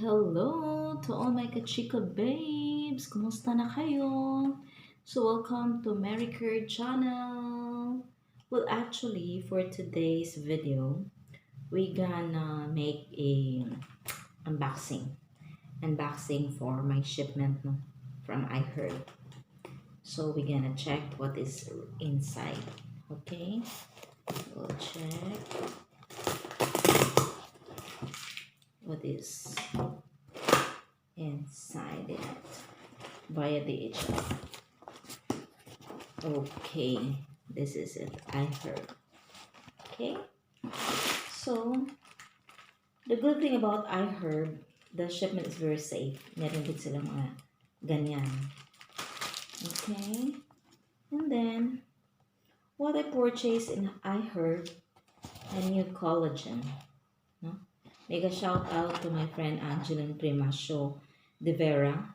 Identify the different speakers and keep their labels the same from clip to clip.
Speaker 1: Hello to all my kachika babes! Kumusta na kayo? So welcome to Marykerj channel! Well, actually, for today's video, we gonna make a unboxing. Unboxing for my shipment no, from iherb. So we're gonna check what is inside. Okay? We'll check what is inside it via DHL. Okay, this is it. I heard. Okay, so the good thing about I heard, the shipment is very safe. Meron din sila mga ganyan. Okay, and then what I purchased in I heard, a new collagen. No? Make a shout out to my friend Angeline Primasio de Vera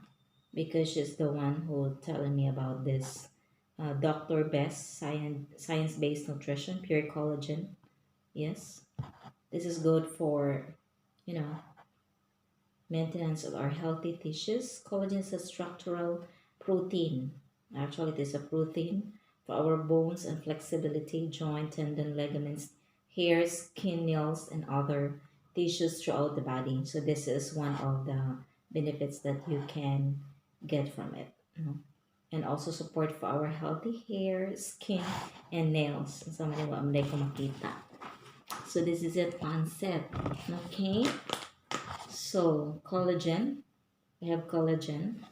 Speaker 1: because she's the one who telling me about this Dr. Best science-based nutrition, pure collagen. Yes, this is good for, you know, maintenance of our healthy tissues. Collagen is a structural protein. Actually, it is a protein for our bones and flexibility, joint, tendon, ligaments, hair, skin, nails, and other tissues throughout the body. So this is one of the benefits that you can get from it. And also support for our healthy hair, skin, and nails. Sa mga ko makita. So this is it, pancit. Okay? So, collagen. We have collagen.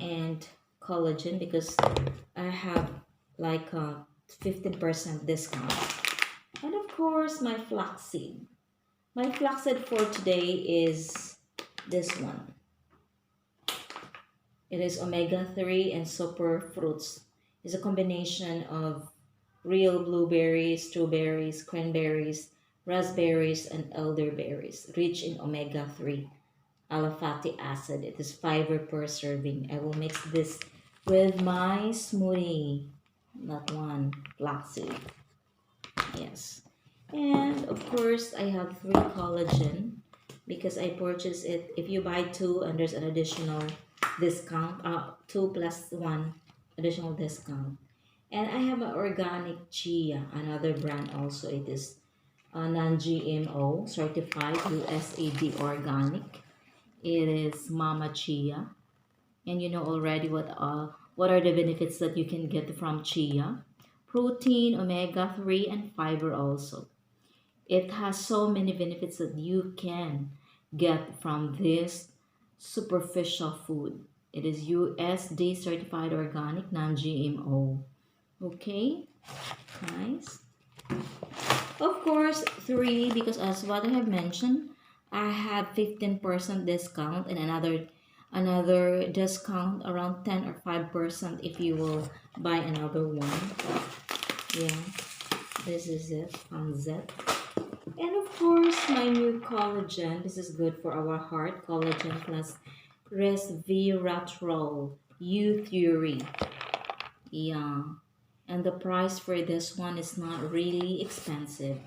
Speaker 1: And collagen because I have like a 15% discount. And of course, my flaxseed. My flaxseed for today is this one. It is omega-3 and super fruits. It's a combination of real blueberries, strawberries, cranberries, raspberries, and elderberries, rich in omega-3 alpha-fatty acid. It is fiber per serving. I will mix this with my smoothie. That one, flaxseed. Yes. And of course, I have 3 collagen because I purchased it. If you buy 2 and there's an additional discount, 2 plus 1 additional discount. And I have an organic Chia, another brand also. It is non-GMO, certified USAID organic. It is Mama Chia. And you know already what are the benefits that you can get from Chia. Protein, omega-3, and fiber also. It has so many benefits that you can get from this superficial food. It is USD certified organic, non-GMO. Okay, nice. Of course, 3 because as what I have mentioned, I have 15% discount and another discount around 10 or 5% if you will buy another one. Yeah, this is it on Z. And of course, my new collagen. This is good for our heart. Collagen plus reversterol, Youtheory. Yeah. And the price for this one is not really expensive.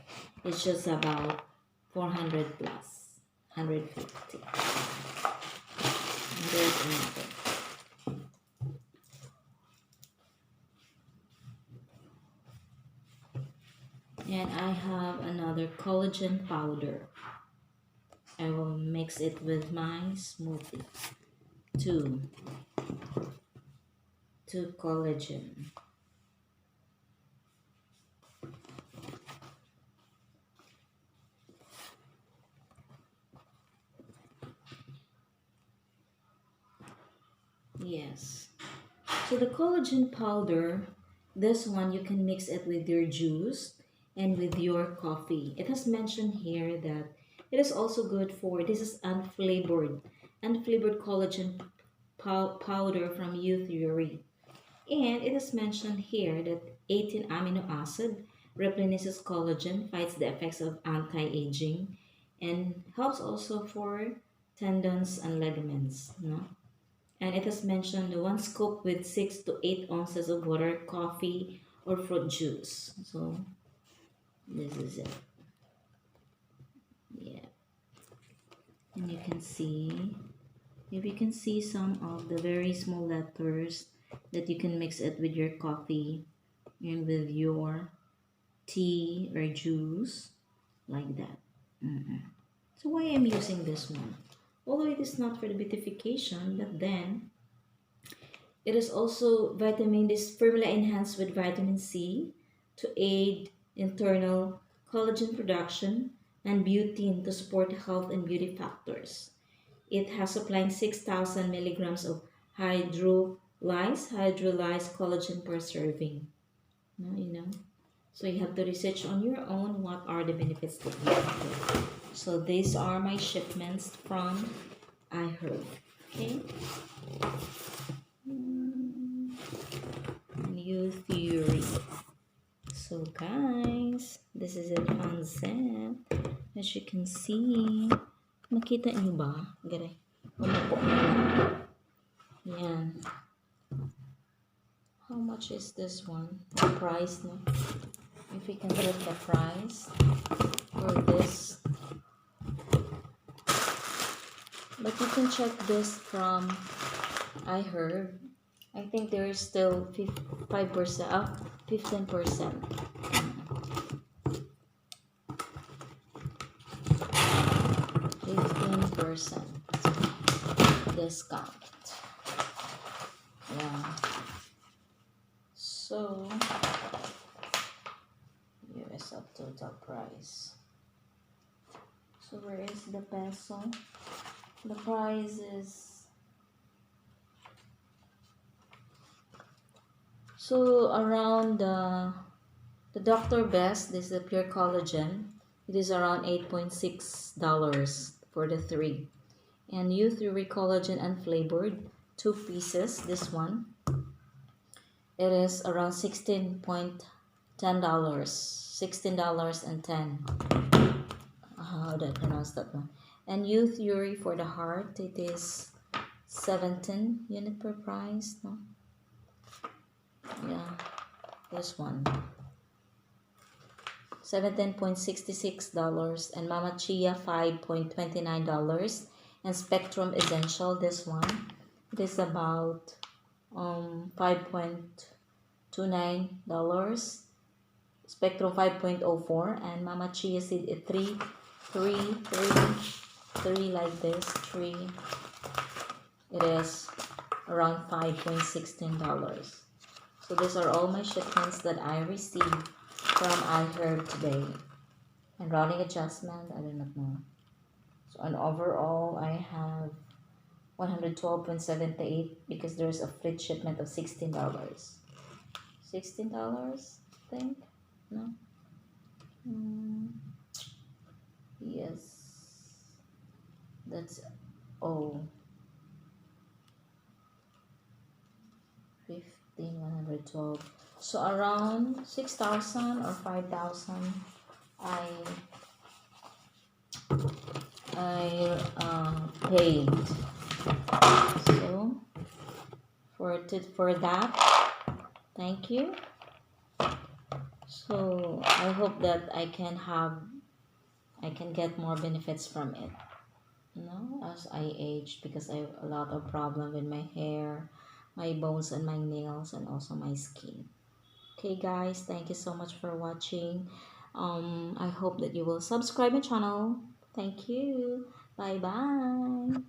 Speaker 1: It's just about 400 plus, 150. And there's another. And I have another collagen powder. I will mix it with my smoothie. 2 collagen. Yes. So the collagen powder, this one you can mix it with your juice and with your coffee. It has mentioned here that it is also good for, this is unflavored collagen powder from Youtheory. And it is mentioned here that 18 amino acid replenishes collagen, fights the effects of anti-aging, and helps also for tendons and ligaments. No? And it is mentioned 1 scoop with 6 to 8 ounces of water, coffee, or fruit juice. So this is it. Yeah. And you can see, if you can see some of the very small letters that you can mix it with your coffee and with your tea or juice like that. So why I'm using this one? Although it is not for the beautification, but then it is also vitamin, this formula enhanced with vitamin C to aid internal collagen production and biotin to support health and beauty factors. It has supplying 6,000 milligrams of hydrolyzed collagen per serving. No, you know. So you have to research on your own what are the benefits that you get. So these are my shipments from iherb. Okay. Youtheory. So guys, this is it concept. As you can see, makita nyo ba? Gare. Umupo na lang. Yan. How much is this one? The price, no? If we can get the price for this. But you can check this from iherb. I think there is still 5%, 15%. 15% discount. Yeah. So, US of total price. So where is the peso? The price is, so around the Dr. Best, this is the pure collagen. It is around $8.6 for the 3. And Youtheory collagen unflavored, 2 pieces, this one. It is around $16.10. $16.10. How do I pronounce that one? And Youtheory for the heart, it is 17 unit per price, no? Yeah, this one. $17.66. And Mama Chia, $5.29. And Spectrum Essential, this one, it is about $5.29. Spectrum 5.04. And Mama Chia Seed, 3 like this, 3. It is around $5.16. So these are all my shipments that I received from iherb today. And routing adjustment, I do not know. So an overall, I have 112.78 because there's a free shipment of $16. $16, I think? No? Yes. That's all. 112. So around 6,000 or 5,000 I paid. So for that, thank you. So I hope that I can get more benefits from it, you know, as I age, because I have a lot of problem with my hair, my bones, and my nails, and also my skin. Okay guys, thank you so much for watching. I hope that you will subscribe my channel. Thank you. Bye bye.